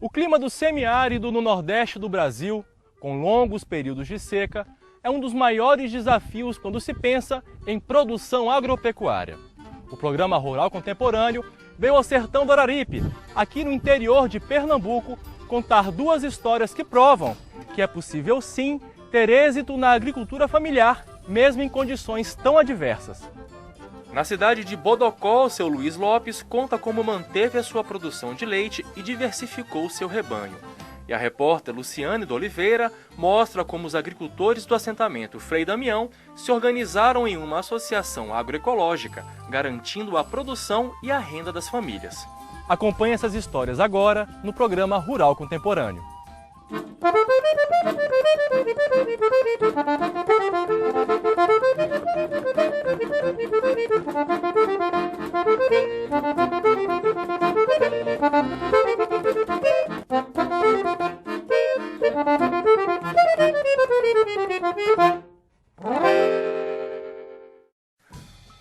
O clima do semiárido no nordeste do Brasil, com longos períodos de seca, é um dos maiores desafios quando se pensa em produção agropecuária. O programa Rural Contemporâneo veio ao sertão do Araripe, aqui no interior de Pernambuco, contar duas histórias que provam que é possível sim ter êxito na agricultura familiar, mesmo em condições tão adversas. Na cidade de Bodocó, seu Luiz Lopes conta como manteve a sua produção de leite e diversificou seu rebanho. E a repórter Luciane de Oliveira mostra como os agricultores do assentamento Frei Damião se organizaram em uma associação agroecológica, garantindo a produção e a renda das famílias. Acompanhe essas histórias agora no programa Rural Contemporâneo.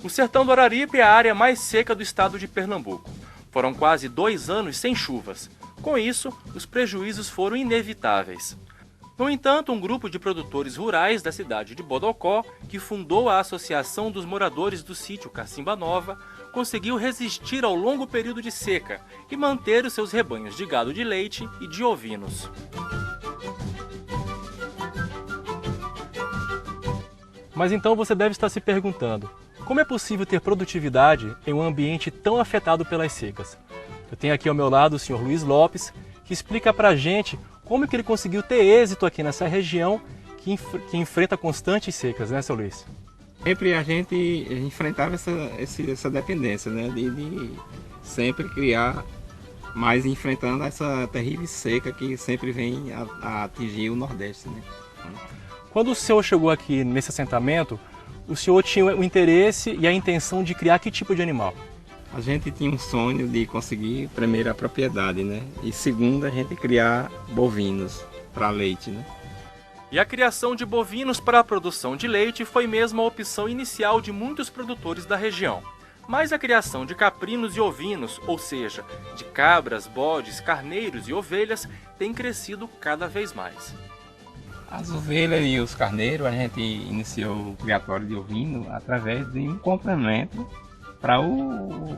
O sertão do Araripe é a área mais seca do estado de Pernambuco. Foram quase 2 anos sem chuvas. Com isso, os prejuízos foram inevitáveis. No entanto, um grupo de produtores rurais da cidade de Bodocó, que fundou a Associação dos Moradores do Sítio Cacimba Nova, conseguiu resistir ao longo período de seca e manter os seus rebanhos de gado de leite e de ovinos. Mas então você deve estar se perguntando, como é possível ter produtividade em um ambiente tão afetado pelas secas? Eu tenho aqui ao meu lado o senhor Luiz Lopes, que explica pra gente como que ele conseguiu ter êxito aqui nessa região que enfrenta constantes secas, né, seu Luiz? Sempre a gente enfrentava essa dependência, né, de sempre criar, mas enfrentando essa terrível seca que sempre vem a atingir o Nordeste, né? Quando o senhor chegou aqui nesse assentamento, o senhor tinha o interesse e a intenção de criar que tipo de animal? A gente tinha um sonho de conseguir, primeiro, a propriedade, né? E segundo, a gente criar bovinos para leite, né? E a criação de bovinos para a produção de leite foi mesmo a opção inicial de muitos produtores da região. Mas a criação de caprinos e ovinos, ou seja, de cabras, bodes, carneiros e ovelhas, tem crescido cada vez mais. As ovelhas e os carneiros, a gente iniciou o criatório de ovino através de um complemento para o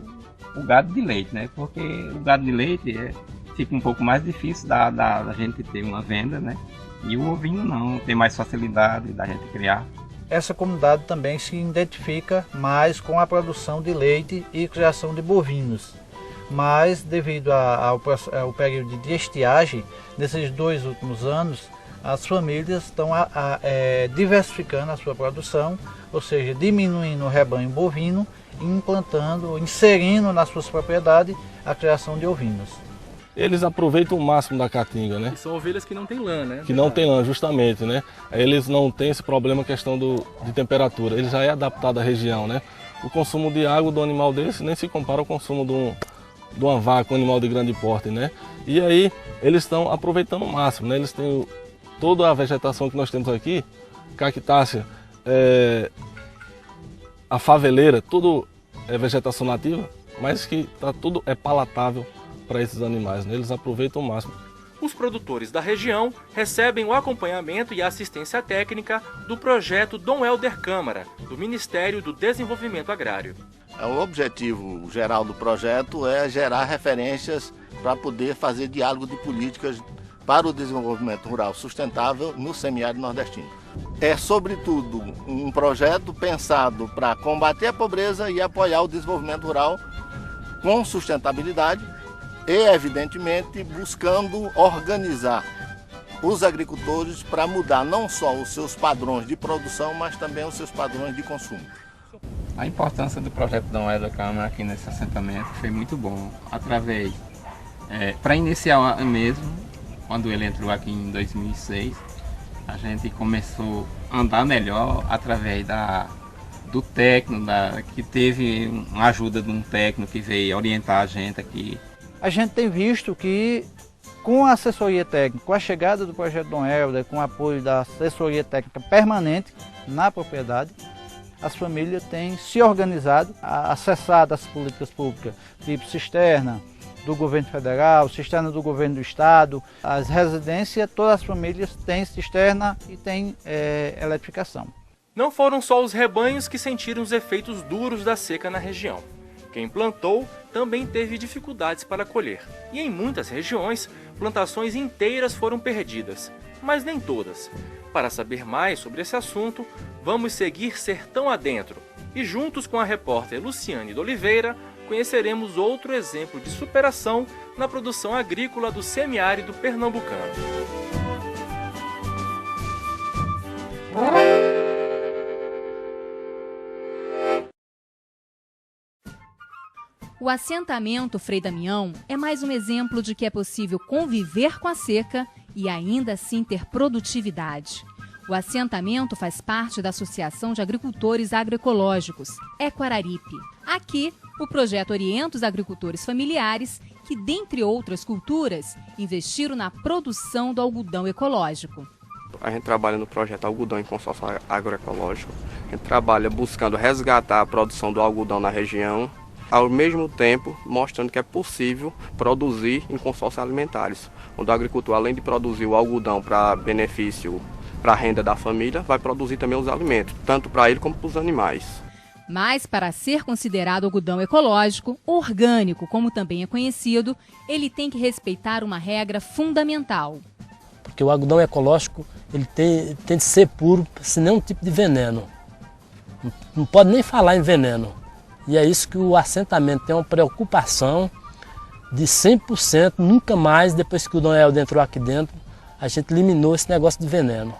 gado de leite, né? Porque o gado de leite fica um pouco mais difícil da gente ter uma venda, né? E o ovino não, tem mais facilidade da gente criar. Essa comunidade também se identifica mais com a produção de leite e criação de bovinos. Mas devido ao período de estiagem, nesses 2 últimos anos, as famílias estão diversificando a sua produção, ou seja, diminuindo o rebanho bovino, inserindo nas suas propriedades a criação de ovinos. Eles aproveitam o máximo da caatinga, né? E são ovelhas que não têm lã, né? Que não tem lã, justamente, né? Eles não têm esse problema, questão de temperatura. Ele já é adaptado à região, né? O consumo de água do animal desse nem se compara ao consumo de uma vaca, um animal de grande porte, né? E aí eles estão aproveitando o máximo, né? Eles têm toda a vegetação que nós temos aqui, cactácea, a faveleira, tudo é vegetação nativa, mas que tudo é palatável para esses animais, né? Eles aproveitam o máximo. Os produtores da região recebem o acompanhamento e a assistência técnica do projeto Dom Helder Câmara, do Ministério do Desenvolvimento Agrário. O objetivo geral do projeto é gerar referências para poder fazer diálogo de políticas para o desenvolvimento rural sustentável no semiárido nordestino. É, sobretudo, um projeto pensado para combater a pobreza e apoiar o desenvolvimento rural com sustentabilidade e, evidentemente, buscando organizar os agricultores para mudar não só os seus padrões de produção, mas também os seus padrões de consumo. A importância do projeto Dom Helder Câmara aqui nesse assentamento foi muito bom, através, para iniciar mesmo, quando ele entrou aqui em 2006, a gente começou a andar melhor através do técnico, que teve uma ajuda de um técnico que veio orientar a gente aqui. A gente tem visto que com a assessoria técnica, com a chegada do projeto Dom Helder, com o apoio da assessoria técnica permanente na propriedade, as famílias têm se organizado, acessado as políticas públicas, tipo cisterna, do governo federal, cisterna do governo do estado. As residências, todas as famílias têm cisterna e têm eletrificação. Não foram só os rebanhos que sentiram os efeitos duros da seca na região. Quem plantou também teve dificuldades para colher. E em muitas regiões, plantações inteiras foram perdidas, mas nem todas. Para saber mais sobre esse assunto, vamos seguir sertão adentro. E juntos com a repórter Luciane de Oliveira, conheceremos outro exemplo de superação na produção agrícola do semiárido pernambucano. O assentamento Frei Damião é mais um exemplo de que é possível conviver com a seca e ainda assim ter produtividade. O assentamento faz parte da Associação de Agricultores Agroecológicos, Equararipe. Aqui, o projeto orienta os agricultores familiares que, dentre outras culturas, investiram na produção do algodão ecológico. A gente trabalha no projeto Algodão em Consórcio Agroecológico. A gente trabalha buscando resgatar a produção do algodão na região, ao mesmo tempo mostrando que é possível produzir em consórcios alimentares, onde o agricultor, além de produzir o algodão para benefício para a renda da família, vai produzir também os alimentos, tanto para ele como para os animais. Mas para ser considerado algodão ecológico, orgânico, como também é conhecido, ele tem que respeitar uma regra fundamental. Porque o algodão ecológico ele tem de ser puro, sem nenhum tipo de veneno. Não pode nem falar em veneno. E é isso que o assentamento tem uma preocupação de 100%, nunca mais, depois que o Dom Helder entrou aqui dentro, a gente eliminou esse negócio de veneno.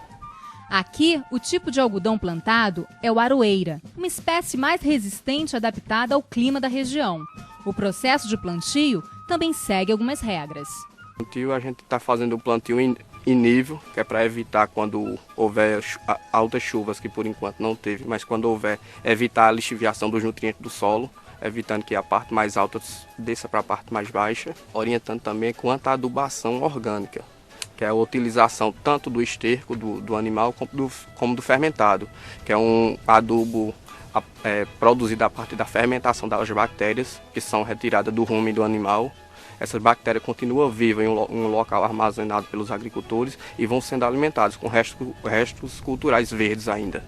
Aqui, o tipo de algodão plantado é o aroeira, uma espécie mais resistente adaptada ao clima da região. O processo de plantio também segue algumas regras. A gente está fazendo o plantio em nível, que é para evitar quando houver altas chuvas, que por enquanto não teve, mas quando houver, evitar a lixiviação dos nutrientes do solo, evitando que a parte mais alta desça para a parte mais baixa, orientando também quanto à adubação orgânica, que é a utilização tanto do esterco do animal como do fermentado, que é um adubo produzido a partir da fermentação das bactérias que são retiradas do rumen do animal. Essas bactérias continuam vivas em um local armazenado pelos agricultores e vão sendo alimentadas com restos culturais verdes ainda.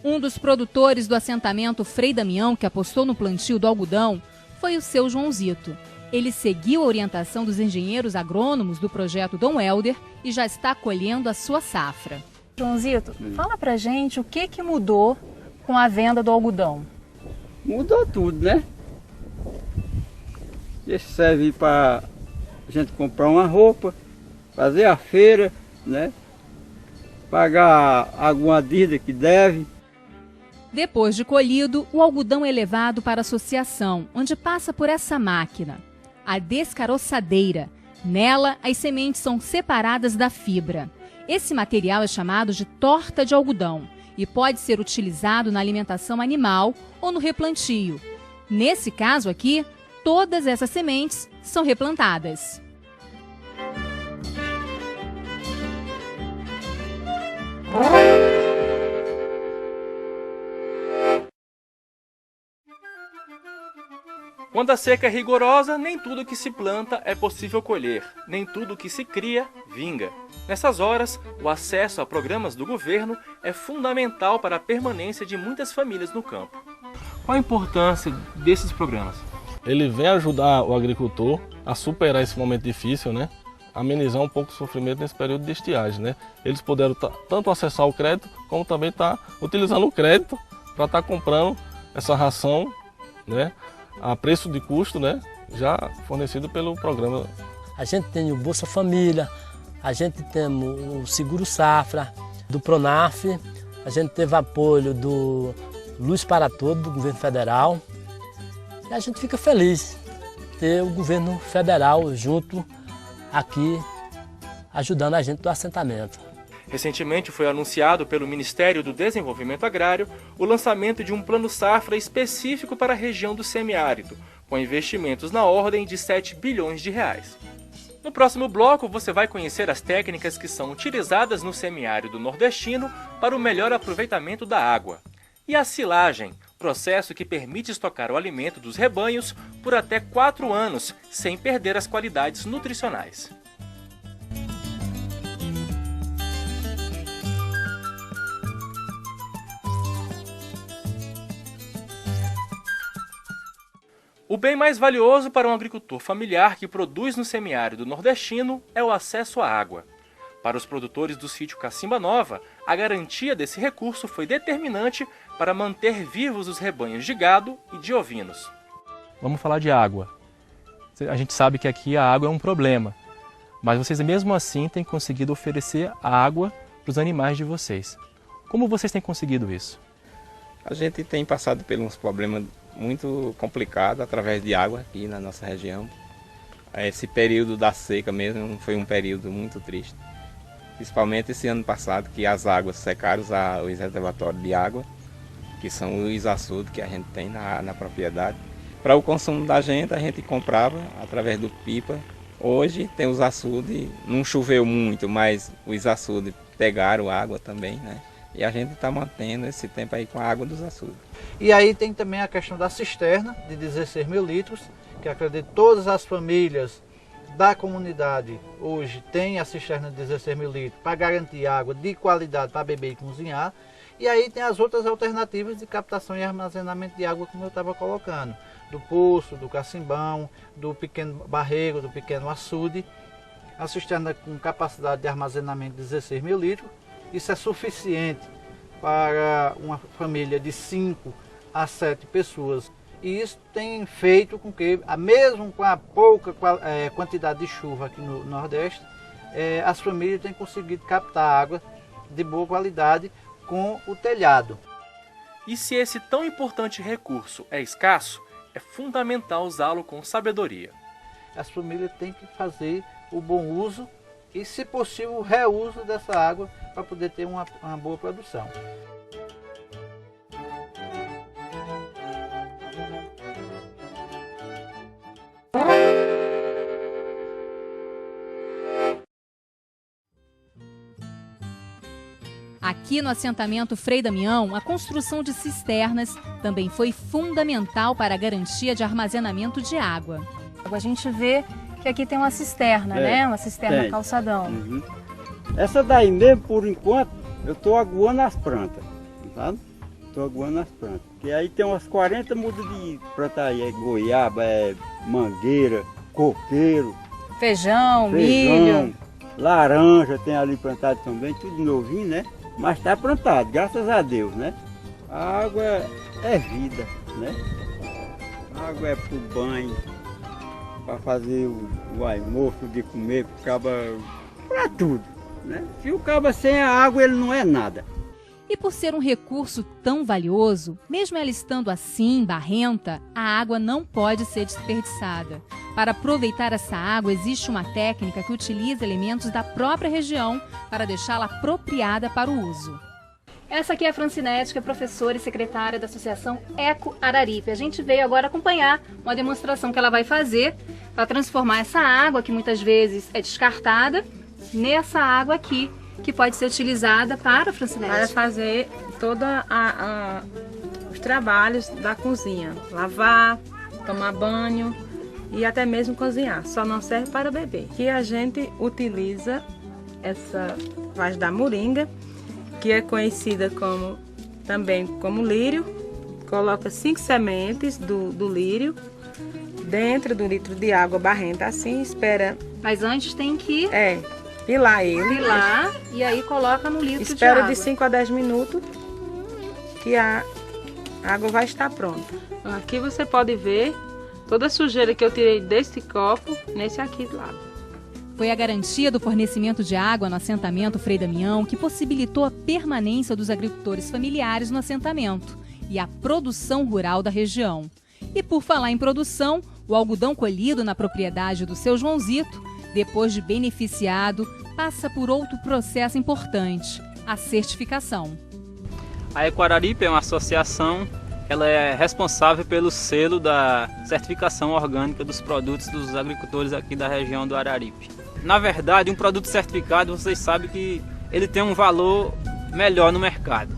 Um dos produtores do assentamento Frei Damião, que apostou no plantio do algodão, foi o seu Joãozito. Ele seguiu a orientação dos engenheiros agrônomos do projeto Dom Helder e já está colhendo a sua safra. Joãozito, fala pra gente o que mudou com a venda do algodão. Mudou tudo, né? Isso serve para a gente comprar uma roupa, fazer a feira, né? Pagar alguma dívida que deve. Depois de colhido, o algodão é levado para a associação, onde passa por essa máquina, a descaroçadeira. Nela, as sementes são separadas da fibra. Esse material é chamado de torta de algodão e pode ser utilizado na alimentação animal ou no replantio. Nesse caso aqui, todas essas sementes são replantadas. Quando a seca é rigorosa, nem tudo que se planta é possível colher, nem tudo que se cria, vinga. Nessas horas, o acesso a programas do governo é fundamental para a permanência de muitas famílias no campo. Qual a importância desses programas? Ele vem ajudar o agricultor a superar esse momento difícil, né? Amenizar um pouco o sofrimento nesse período de estiagem, né? Eles puderam tanto acessar o crédito, como também estar utilizando o crédito para estar comprando essa ração, né? A preço de custo, né? Já fornecido pelo programa. A gente tem o Bolsa Família, a gente tem o Seguro Safra, do Pronaf, a gente teve apoio do Luz para Todos, do governo federal. E a gente fica feliz de ter o governo federal junto aqui, ajudando a gente do assentamento. Recentemente foi anunciado pelo Ministério do Desenvolvimento Agrário o lançamento de um plano safra específico para a região do semiárido, com investimentos na ordem de 7 bilhões de reais. No próximo bloco, você vai conhecer as técnicas que são utilizadas no semiárido nordestino para o melhor aproveitamento da água. E a silagem, processo que permite estocar o alimento dos rebanhos por até 4 anos, sem perder as qualidades nutricionais. O bem mais valioso para um agricultor familiar que produz no semiárido nordestino é o acesso à água. Para os produtores do sítio Cacimba Nova, a garantia desse recurso foi determinante para manter vivos os rebanhos de gado e de ovinos. Vamos falar de água. A gente sabe que aqui a água é um problema, mas vocês mesmo assim têm conseguido oferecer água para os animais de vocês. Como vocês têm conseguido isso? A gente tem passado por uns problemas muito complicados através de água aqui na nossa região. Esse período da seca mesmo foi um período muito triste. Principalmente esse ano passado, que as águas secaram os reservatórios de água, que são os açudes que a gente tem na propriedade. Para o consumo da gente, a gente comprava através do pipa. Hoje tem os açudes, não choveu muito, mas os açudes pegaram água também, né? E a gente está mantendo esse tempo aí com a água dos açudes. E aí tem também a questão da cisterna de 16 mil litros, que acredito todas as famílias da comunidade hoje têm a cisterna de 16 mil litros para garantir água de qualidade para beber e cozinhar. E aí tem as outras alternativas de captação e armazenamento de água, como eu estava colocando, do poço, do cacimbão, do pequeno barreiro, do pequeno açude. A cisterna com capacidade de armazenamento de 16 mil litros, isso é suficiente para uma família de 5 a 7 pessoas. E isso tem feito com que, mesmo com a pouca quantidade de chuva aqui no Nordeste, as famílias têm conseguido captar água de boa qualidade com o telhado. E se esse tão importante recurso é escasso, é fundamental usá-lo com sabedoria. As famílias têm que fazer o bom uso e, se possível, o reuso dessa água para poder ter uma boa produção. Aqui no assentamento Frei Damião, a construção de cisternas também foi fundamental para a garantia de armazenamento de água. A gente vê que aqui tem uma cisterna, né? Uma cisterna calçadão. Uhum. Essa daí mesmo, por enquanto, eu estou aguando as plantas, sabe? Estou aguando as plantas. Porque aí tem umas 40 mudas de planta aí, goiaba, mangueira, coqueiro. Feijão, milho. Laranja tem ali plantado também, tudo novinho, né? Mas está plantado, graças a Deus, né? A água é vida, né? A água é para o banho, para fazer o almoço de comer, para tudo, né? Se o cabo sem a água, ele não é nada. E por ser um recurso tão valioso, mesmo ela estando assim, barrenta, a água não pode ser desperdiçada. Para aproveitar essa água, existe uma técnica que utiliza elementos da própria região para deixá-la apropriada para o uso. Essa aqui é a Francinete, que é professora e secretária da Associação Eco Araripe. A gente veio agora acompanhar uma demonstração que ela vai fazer para transformar essa água, que muitas vezes é descartada, nessa água aqui, que pode ser utilizada para a Francinete. Para fazer todos os trabalhos da cozinha. Lavar, tomar banho e até mesmo cozinhar. Só não serve para beber. Aqui a gente utiliza essa vagem da moringa, que é conhecida também como lírio. Coloca 5 sementes do lírio dentro do litro de água barrenta assim, espera. Mas antes tem que pilar ele. Pilar e aí coloca no litro de água. Espera de 5 a 10 minutos que a água vai estar pronta. Aqui você pode ver toda a sujeira que eu tirei desse copo, nesse aqui do lado. Foi a garantia do fornecimento de água no assentamento Frei Damião que possibilitou a permanência dos agricultores familiares no assentamento e a produção rural da região. E por falar em produção, o algodão colhido na propriedade do seu Joãozito, depois de beneficiado, passa por outro processo importante, a certificação. A Eco Araripe é uma associação, ela é responsável pelo selo da certificação orgânica dos produtos dos agricultores aqui da região do Araripe. Na verdade, um produto certificado, vocês sabem que ele tem um valor melhor no mercado.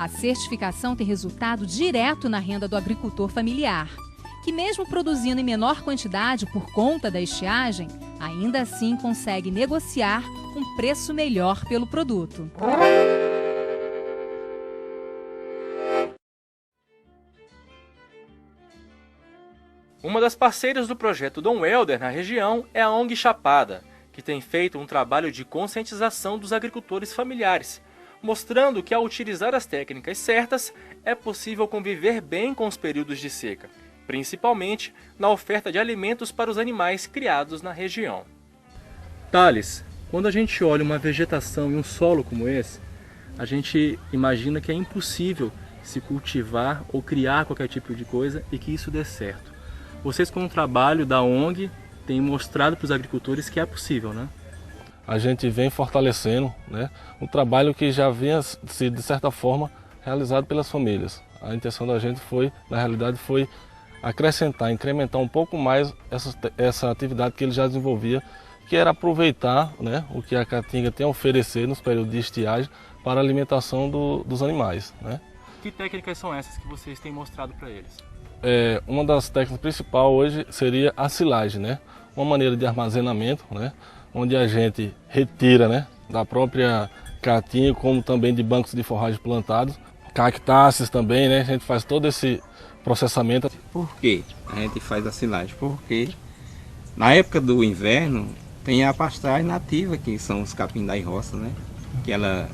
A certificação tem resultado direto na renda do agricultor familiar, que mesmo produzindo em menor quantidade por conta da estiagem, ainda assim consegue negociar um preço melhor pelo produto. Uma das parceiras do projeto Dom Helder na região é a ONG Chapada, que tem feito um trabalho de conscientização dos agricultores familiares, mostrando que ao utilizar as técnicas certas, é possível conviver bem com os períodos de seca, principalmente na oferta de alimentos para os animais criados na região. Thales, quando a gente olha uma vegetação e um solo como esse, a gente imagina que é impossível se cultivar ou criar qualquer tipo de coisa e que isso dê certo. Vocês, com o trabalho da ONG, têm mostrado para os agricultores que é possível, né? A gente vem fortalecendo, né, um trabalho que já vinha sido, de certa forma, realizado pelas famílias. A intenção da gente foi, na realidade, foi acrescentar, incrementar um pouco mais essa atividade que ele já desenvolvia, que era aproveitar, né, o que a Caatinga tem a oferecer nos períodos de estiagem para a alimentação dos animais, né? Que técnicas são essas que vocês têm mostrado para eles? Uma das técnicas principais hoje seria a silagem, né? Uma maneira de armazenamento, né, onde a gente retira, né, da própria caatinga, como também de bancos de forragem plantados, cactáceas também, né? A gente faz todo esse processamento. Por que a gente faz a silagem? Porque na época do inverno tem a pastagem nativa, que são os capim da roça, né? Que ela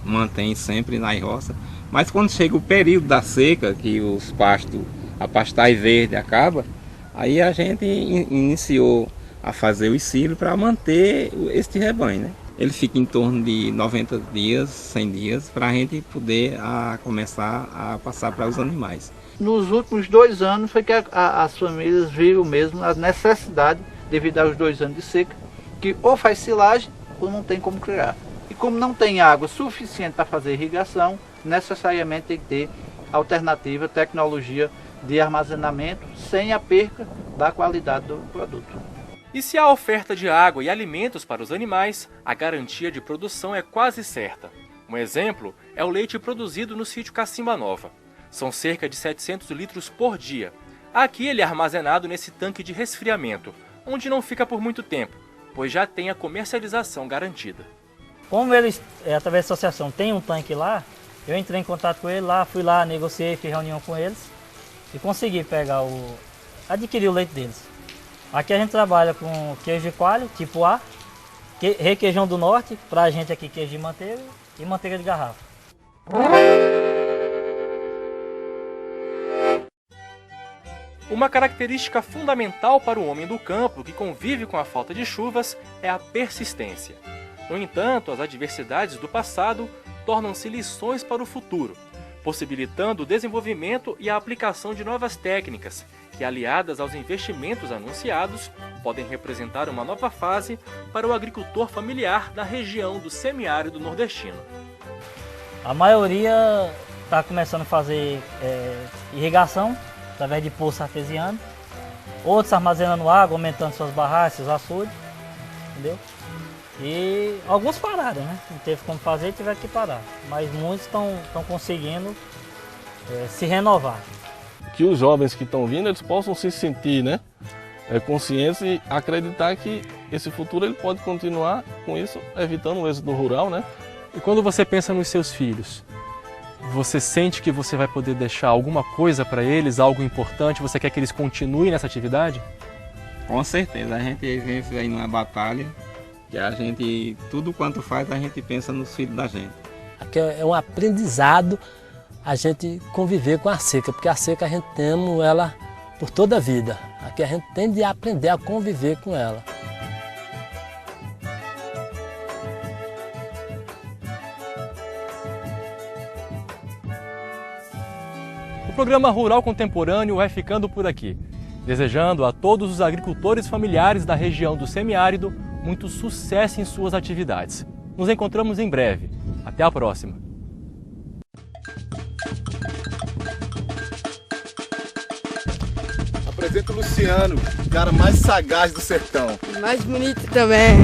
mantém sempre na roça. Mas quando chega o período da seca, que os pastos, a pastagem verde acaba, aí a gente iniciou a fazer o silo para manter este rebanho, né? Ele fica em torno de 90 dias, 100 dias, para a gente poder começar a passar para os animais. Nos últimos 2 anos foi que as famílias viram mesmo a necessidade, devido aos 2 anos de seca, que ou faz silagem ou não tem como criar. E como não tem água suficiente para fazer irrigação, necessariamente tem que ter alternativa, tecnologia de armazenamento sem a perca da qualidade do produto. E se há oferta de água e alimentos para os animais, a garantia de produção é quase certa. Um exemplo é o leite produzido no sítio Cacimba Nova. São cerca de 700 litros por dia. Aqui ele é armazenado nesse tanque de resfriamento, onde não fica por muito tempo, pois já tem a comercialização garantida. Como eles, através da associação, tem um tanque lá, eu entrei em contato com ele lá, fui lá, negociei, fiz reunião com eles e consegui adquirir o leite deles. Aqui a gente trabalha com queijo de coalho, tipo A, requeijão do norte, pra gente aqui queijo de manteiga e manteiga de garrafa. Uma característica fundamental para o homem do campo que convive com a falta de chuvas é a persistência. No entanto, as adversidades do passado tornam-se lições para o futuro, possibilitando o desenvolvimento e a aplicação de novas técnicas, que, aliadas aos investimentos anunciados, podem representar uma nova fase para o agricultor familiar da região do semiárido nordestino. A maioria está começando a fazer irrigação através de poço artesiano, outros armazenando água, aumentando suas barragens, seus açudes, entendeu? E alguns pararam, né? Não teve como fazer e tiveram que parar, mas muitos estão conseguindo se renovar. Que os jovens que estão vindo, eles possam se sentir, né, conscientes e acreditar que esse futuro ele pode continuar com isso, evitando o êxodo rural, né? E quando você pensa nos seus filhos, você sente que você vai poder deixar alguma coisa para eles, algo importante? Você quer que eles continuem nessa atividade? Com certeza, a gente vive aí numa batalha que a gente, tudo quanto faz, a gente pensa nos filhos da gente. Aqui é um aprendizado a gente conviver com a seca, porque a seca a gente tem ela por toda a vida. Aqui a gente tem de aprender a conviver com ela. O programa Rural Contemporâneo vai ficando por aqui, desejando a todos os agricultores familiares da região do semiárido muito sucesso em suas atividades. Nos encontramos em breve. Até a próxima! Apresento o Luciano, o cara mais sagaz do sertão. Mais bonito também.